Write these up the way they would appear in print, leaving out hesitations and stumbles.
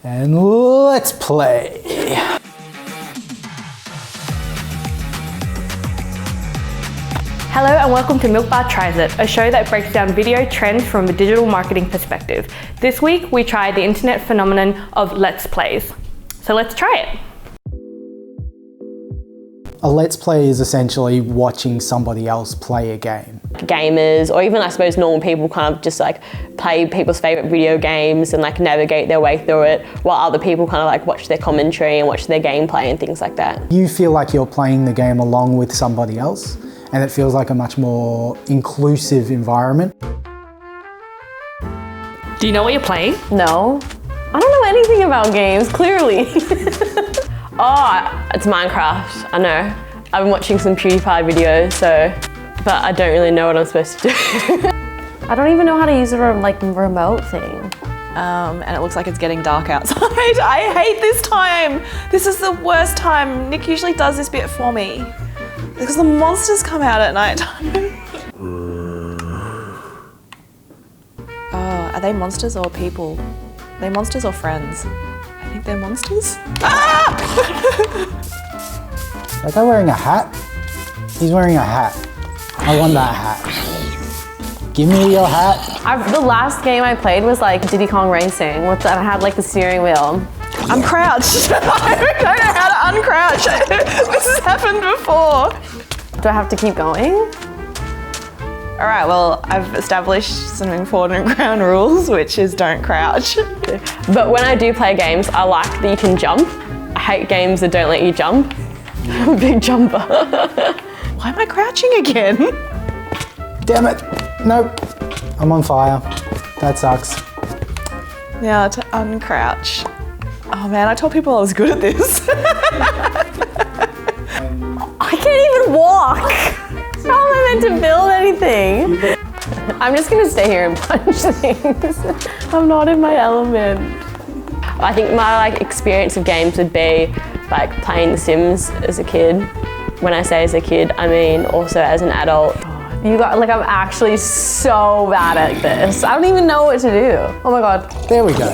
And let's play. Hello and welcome to Milk Bar Tries It, a show that breaks down video trends from a digital marketing perspective. This week we tried the internet phenomenon of Let's Plays. So let's try it. A Let's Play is essentially watching somebody else play a game. Gamers, or even I suppose normal people, kind of just like play people's favorite video games and like navigate their way through it, while other people kind of like watch their commentary and watch their gameplay and things like that. You feel like you're playing the game along with somebody else, and it feels like a much more inclusive environment. Do you know what you're playing? No, I don't know anything about games, clearly. Oh, it's Minecraft, I know. I've been watching some PewDiePie videos, but I don't really know what I'm supposed to do. I don't even know how to use a remote thing. And it looks like it's getting dark outside. I hate this time. This is the worst time. Nick usually does this bit for me because the monsters come out at night time. Oh, are they monsters or people? Are they monsters or friends? I think they're monsters. Ah! That guy wearing a hat? He's wearing a hat. I want that hat. Give me your hat. The last game I played was like Diddy Kong Racing, and I had like the steering wheel. I'm crouched. I don't know how to uncrouch. This has happened before. Do I have to keep going? All right, well, I've established some important ground rules, which is don't crouch. But when I do play games, I like that you can jump. I hate games that don't let you jump. I'm a big jumper. Why am I crouching again? Damn it. Nope. I'm on fire. That sucks. Now to uncrouch. Oh man, I told people I was good at this. I can't even walk. How am I meant to build anything? I'm just gonna stay here and punch things. I'm not in my element. I think my experience of games would be like playing The Sims as a kid. When I say as a kid, I mean also as an adult. I'm actually so bad at this. I don't even know what to do. Oh my God. There we go.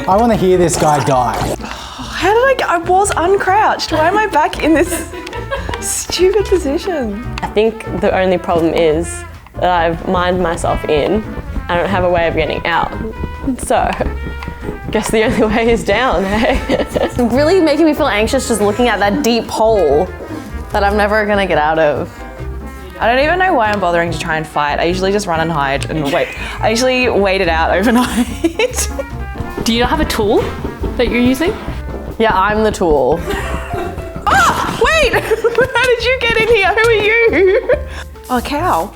I want to hear this guy die. How did I was uncrouched. Why am I back in this stupid position? I think the only problem is that I've mined myself in. I don't have a way of getting out. So, I guess the only way is down, hey? It's really making me feel anxious just looking at that deep hole that I'm never gonna get out of. I don't even know why I'm bothering to try and fight. I usually just run and hide and wait. I usually wait it out overnight. Do you not have a tool that you're using? Yeah, I'm the tool. Ah, wait! How did you get in here? Who are you? Oh, a cow.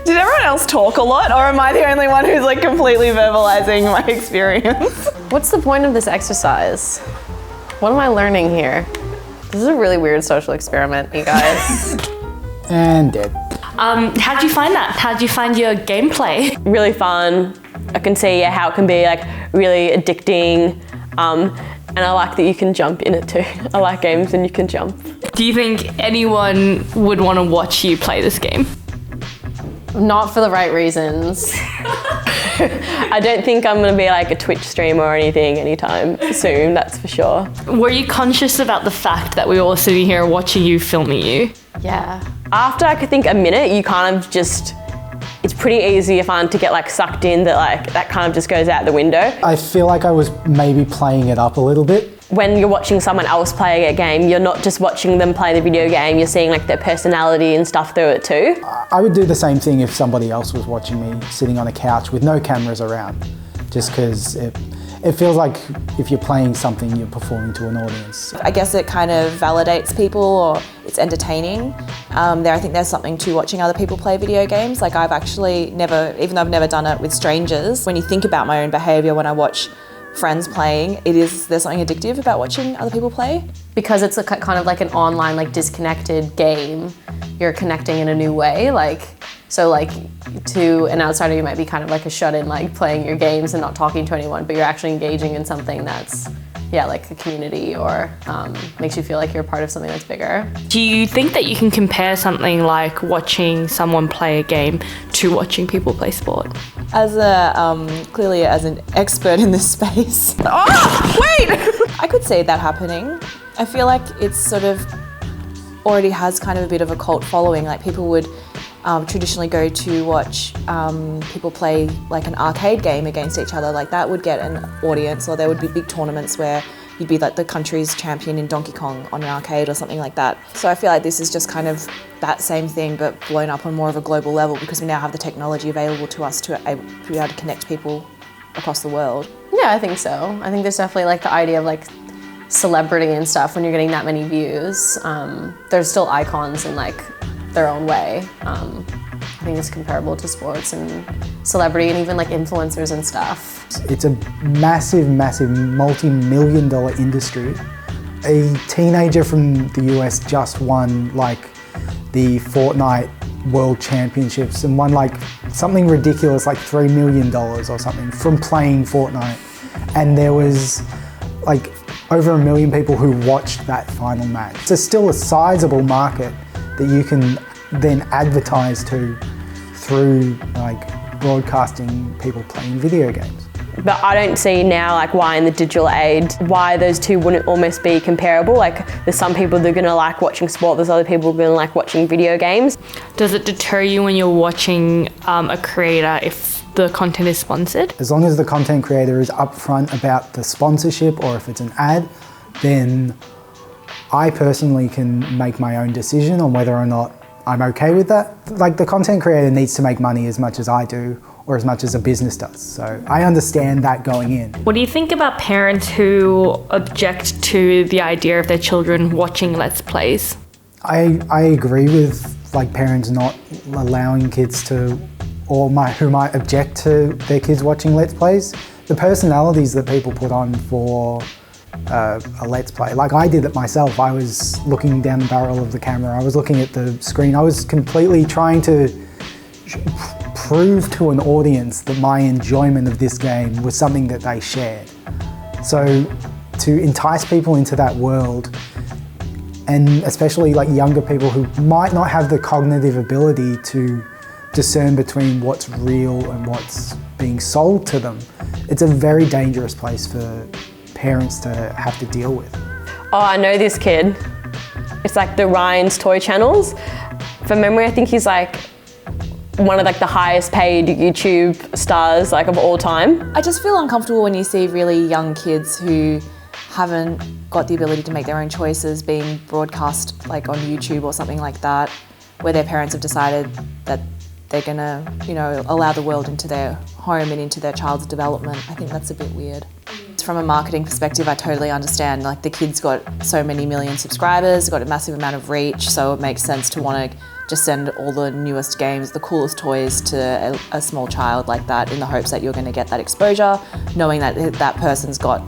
Did everyone else talk a lot, or am I the only one who's like completely verbalizing my experience? What's the point of this exercise? What am I learning here? This is a really weird social experiment, you guys. And dead. How did you find that? How did you find your gameplay? Really fun. I can see how it can be like really addicting. And I like that you can jump in it too. I like games and you can jump. Do you think anyone would want to watch you play this game? Not for the right reasons. I don't think I'm gonna be like a Twitch streamer or anything anytime soon, that's for sure. Were you conscious about the fact that we were all sitting here watching you, filming you? Yeah. After I could think a minute, you kind of just, it's pretty easy, I find, to get like sucked in that kind of just goes out the window. I feel like I was maybe playing it up a little bit. When you're watching someone else play a game, you're not just watching them play the video game, you're seeing like their personality and stuff through it too. I would do the same thing if somebody else was watching me sitting on a couch with no cameras around, just because it feels like if you're playing something, you're performing to an audience. I guess it kind of validates people, or it's entertaining. I think there's something to watching other people play video games. Like I've actually never, even though I've never done it with strangers, when you think about my own behaviour when I watch friends playing, there's something addictive about watching other people play. Because it's kind of like an online, like disconnected game, you're connecting in a new way. So to an outsider, you might be kind of like a shut-in, like playing your games and not talking to anyone, but you're actually engaging in something that's yeah, like a community or makes you feel like you're part of something that's bigger. Do you think that you can compare something like watching someone play a game to watching people play sport? As clearly as an expert in this space, Oh, wait! I could see that happening. I feel like it's sort of already has kind of a bit of a cult following. Like people would traditionally go to watch people play like an arcade game against each other. Like that would get an audience, or there would be big tournaments where you'd be like the country's champion in Donkey Kong on an arcade or something like that. So I feel like this is just kind of that same thing but blown up on more of a global level, because we now have the technology available to us to be able to connect people across the world. Yeah, I think so. I think there's definitely like the idea of like celebrity and stuff. When you're getting that many views, there's still icons in like their own way. I think it's comparable to sports and celebrity and even like influencers and stuff. It's a massive, massive multi-million-dollar industry. A teenager from the US just won like the Fortnite World Championships and won like something ridiculous like $3 million or something from playing Fortnite. And there was like over 1 million people who watched that final match. So it's still a sizable market that you can then advertise to through like broadcasting people playing video games. But I don't see now like why in the digital age, why those two wouldn't almost be comparable. Like there's some people that are gonna like watching sport, there's other people who are gonna like watching video games. Does it deter you when you're watching a creator if the content is sponsored? As long as the content creator is upfront about the sponsorship, or if it's an ad, then I personally can make my own decision on whether or not I'm okay with that. Like the content creator needs to make money as much as I do, or as much as a business does. So I understand that going in. What do you think about parents who object to the idea of their children watching Let's Plays? I agree with like parents not allowing kids to, or who might object to their kids watching Let's Plays. The personalities that people put on for a Let's Play, like I did it myself. I was looking down the barrel of the camera, I was looking at the screen, I was completely trying to prove to an audience that my enjoyment of this game was something that they shared. So to entice people into that world, and especially like younger people who might not have the cognitive ability to discern between what's real and what's being sold to them, it's a very dangerous place for parents to have to deal with. Oh, I know this kid. It's like the Ryan's Toy Channels. From memory, I think he's like one of like the highest paid YouTube stars like of all time. I just feel uncomfortable when you see really young kids who haven't got the ability to make their own choices being broadcast like on YouTube or something like that, where their parents have decided that they're gonna, you know, allow the world into their home and into their child's development. I think that's a bit weird. From a marketing perspective, I totally understand. Like the kid's got so many million subscribers, got a massive amount of reach, so it makes sense to want to just send all the newest games, the coolest toys to a small child like that in the hopes that you're going to get that exposure, knowing that that person's got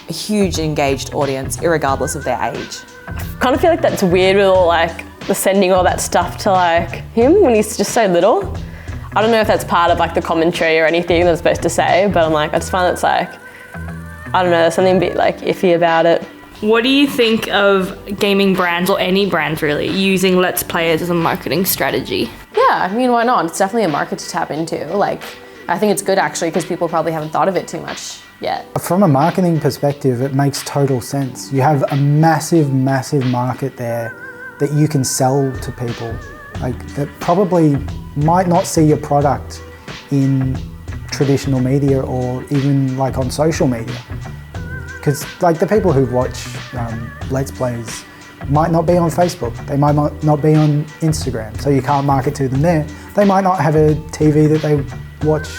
a huge engaged audience, irregardless of their age. I kind of feel like that's weird with all like the sending all that stuff to like him when he's just so little. I don't know if that's part of like the commentary or anything that I'm supposed to say, but I'm like, I just find it's like, I don't know, there's something a bit like iffy about it. What do you think of gaming brands, or any brands really, using Let's Players as a marketing strategy? Yeah, I mean, why not? It's definitely a market to tap into. Like, I think it's good actually because people probably haven't thought of it too much yet. From a marketing perspective, it makes total sense. You have a massive, massive market there that you can sell to people, like that probably might not see your product in traditional media or even like on social media. Because like the people who watch Let's Plays might not be on Facebook, they might not be on Instagram, so you can't market to them there. They might not have a TV that they watch,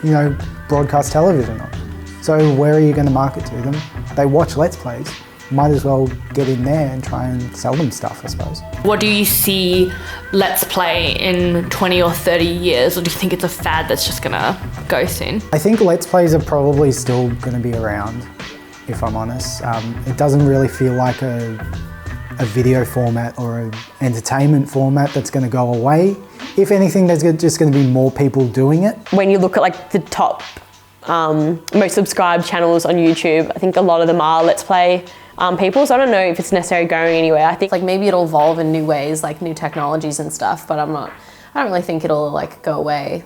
you know, broadcast television on. So where are you going to market to them? They watch Let's Plays, might as well get in there and try and sell them stuff, I suppose. What do you see Let's Play in 20 or 30 years, or do you think it's a fad that's just gonna go soon? I think Let's Plays are probably still going to be around, if I'm honest. It doesn't really feel like a video format or an entertainment format that's going to go away. If anything, there's just going to be more people doing it. When you look at like the top most subscribed channels on YouTube. I think a lot of them are Let's Play people, so I don't know if it's necessarily going anywhere. I think like maybe it'll evolve in new ways, like new technologies and stuff, but I don't really think it'll like go away.